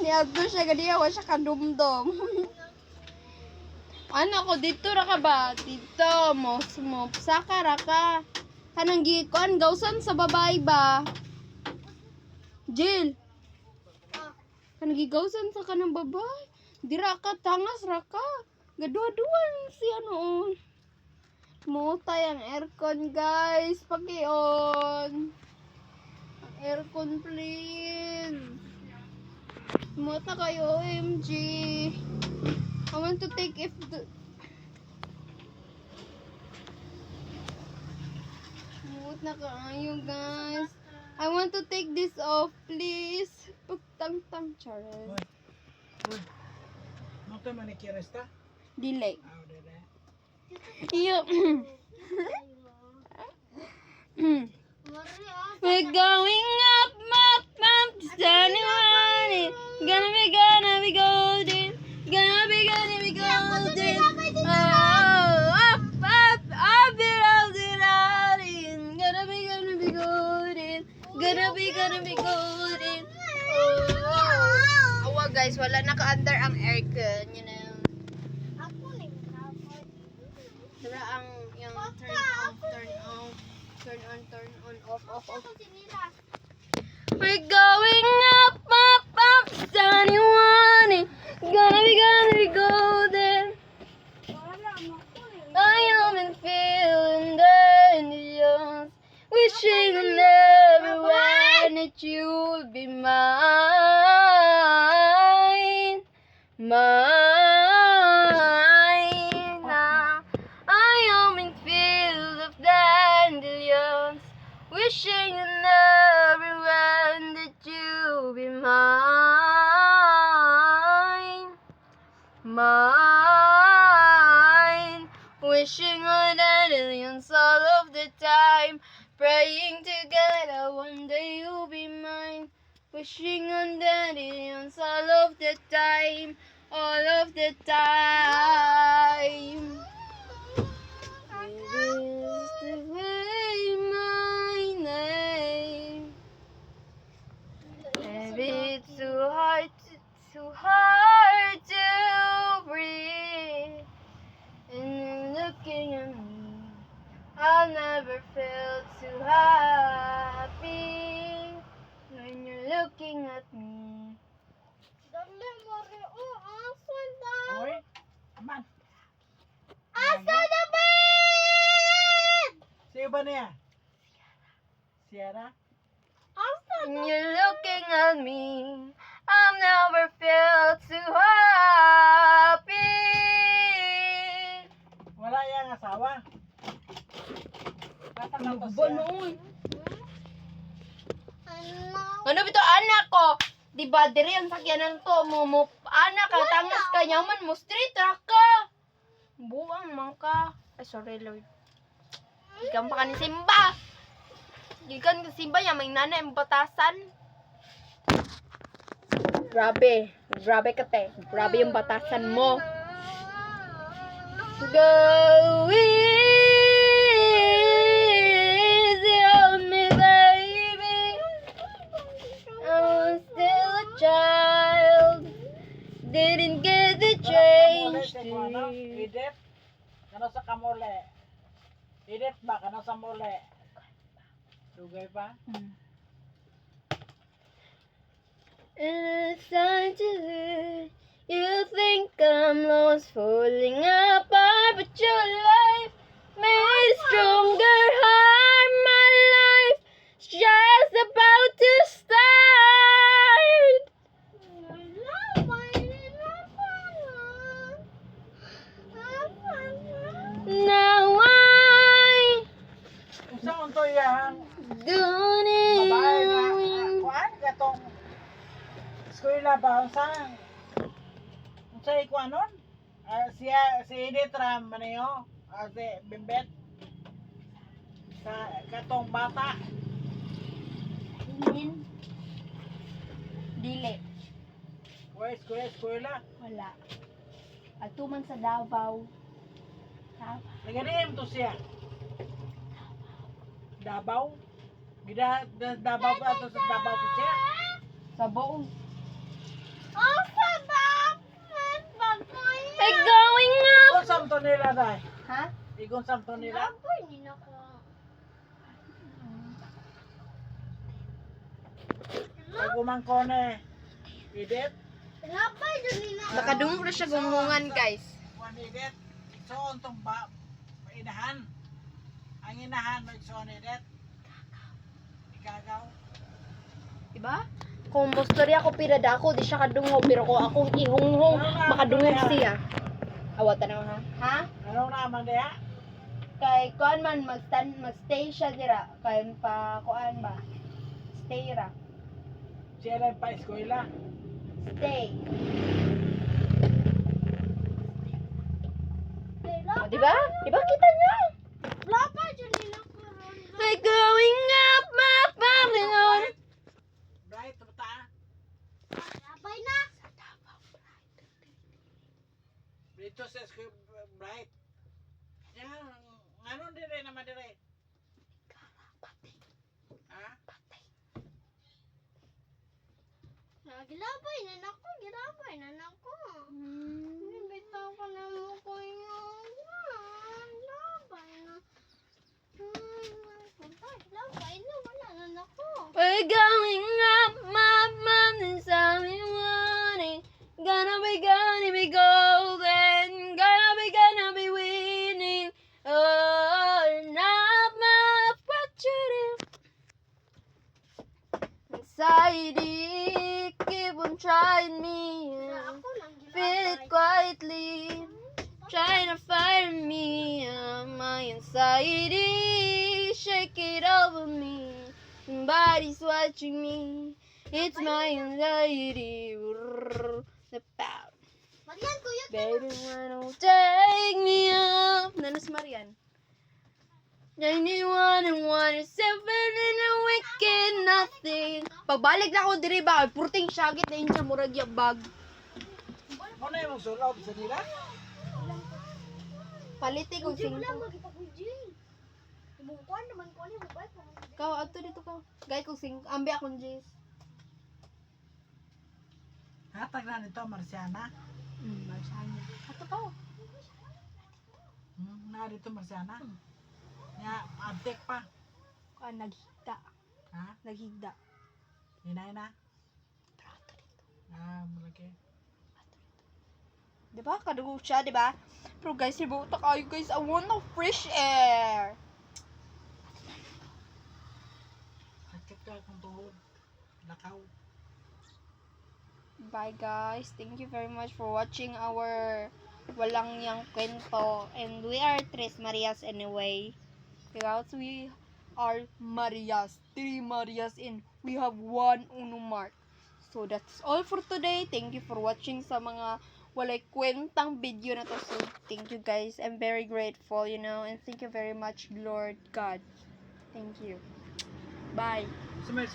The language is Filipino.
Niadto siya ganiya, wa siya kadumdum. Ano ko dito ra ka ba? Dito mo saka ra ka. Kanang gikuan gawsan sa babae ba? Jill. Kanang gigawsan sa kanang babae. Dira ka tangas ra ka. Gaduwa-duwan siya noon. Mutay ang aircon guys. Paki-on. Ang aircon please. Muta kayo OMG. I want to take if the Mut na kaayo guys. I want to take this off please. Pagtang-tang chares. No te manicures ta? Delay. Ah, dede. Iyo. We're going up, up, up, standing on it. Gonna be golden. Gonna be golden. Oh, up, up, up it, out it, out it. Gonna be golden. Gonna be golden. Oh, awa guys, wala naka-under ang aircon, you know. Dura ang yung turn on, off. We're going up, up, up, sunny one. Gonna be golden. I am feeling the angels, wishing on everyone that you would be mine. I am in field of dandelions, wishing on everyone that you be mine. Wishing on dandelions all of the time, praying together one day you'll be mine. Wishing on dandelions all of the time, all of the time. It is the way my name. Maybe it's too hard to breathe. And you're looking at me. I've never felt so happy when you're looking at me. Oy, aman. Asa na bed? Sino ba niya? Sierra? When you're looking at me, I've never felt so happy. Wala yang asawa. Tatang to Ba siya. noon? Ano bito anak ko? Di ba diri ang sakyanan to mo anak ka tangas ka nyaman mo street truck ka. Buang man ka. Ay sorry Lord. Ikan pa ka ni Simba. Ikan ka Simba ya may nanay ang batasan. Grabe ka te. Grabe yung batasan mo. Go easy on me, baby. I was still a child. Didn't get the change to Edit. Kano sa kamole? Edit ba? Kano sa mole? Dugay pa? And it's time to lose. You think I'm lost, falling apart, but your life made it stronger. Heart, my life just about to start. Now I Unsa unto yang don't babae nga even. kuan gatong eskwela ba unsa ikuanon? Siya si Edith Ram maniyo, si Bimbet. Sa katong bata. Dili. Eskwela. Wala. Atuman sa Davao. Naganim to siya. Davao. Gida Davao pa to sa Davao to siya. Sa buong. nila dai. Ha? Igon samto nila. Pag umangko ni Edit, Nakadungog na siya gumungan, guys. one Edit, igsoon tong inahan. Ang inahan, igsoon Edit. Igagaw. Diba? Kung bostorya ko pinadako, di siya kadungog. Pero kung akong ihunghong, makadungog siya. Awatan naman ha? Ha? Anong naman diya? Kay kuan man, magstay siya dira. Kay pa kuan ba? Stay ra. Siya rin pa eskwela. Stay. Oh, diba? Diba kita niya? Like going up my family on. Bright, tumata. Dito sa school, Bright. Yan, ano dire naman dire? Ha? Gilabay na nako. Bitaw ka na mo ko yung labay na. Labay na, wala na nako. We're going up my mountain, Sally wanting. Gonna be golden. Gonna be winning. Oh, not my fortune. Anxiety, keep on trying me. Ako lang Feel it quietly, trying to find me. My anxiety, shake it over me. Somebody's watching me. It's my anxiety. The power. Marian, kuya. Baby, why don't take me up? Nanas Marian. 91 and 1 is 7 and a wicked nothing. Pagbalik na ako diri ba, purting syagit na insa murag yung bag. Ano yung sulob sa nila? Paliti kong Hindi mo lang 5. magipag-ujin. Ibukuan naman ko niya, mabay pa. Ikaw, ato dito ka. Gay kong 5. Ambi akong J's. Hatag na nito, Marciana. Marsanya. Ato ka. Na dito, Marciana. Nga, abtek pa. Kuan, naghigda. Ha? Naghigda. Hinay na. Malaki. Diba? Kadugo siya, diba? Pero guys, ibuta kayo guys. I want of fresh air. Sakit ka kung tuhod. Lakaw. Bye guys. Thank you very much for watching our Walang Yang Kwento. And we are Tres Marias anyway. Because we are Marias. 3 Marias and we have 1 Uno Mark. So that's all for today. Thank you for watching sa mga walay kwentang video na to. So thank you guys. I'm very grateful, and thank you very much, Lord God. Thank you. Bye. So may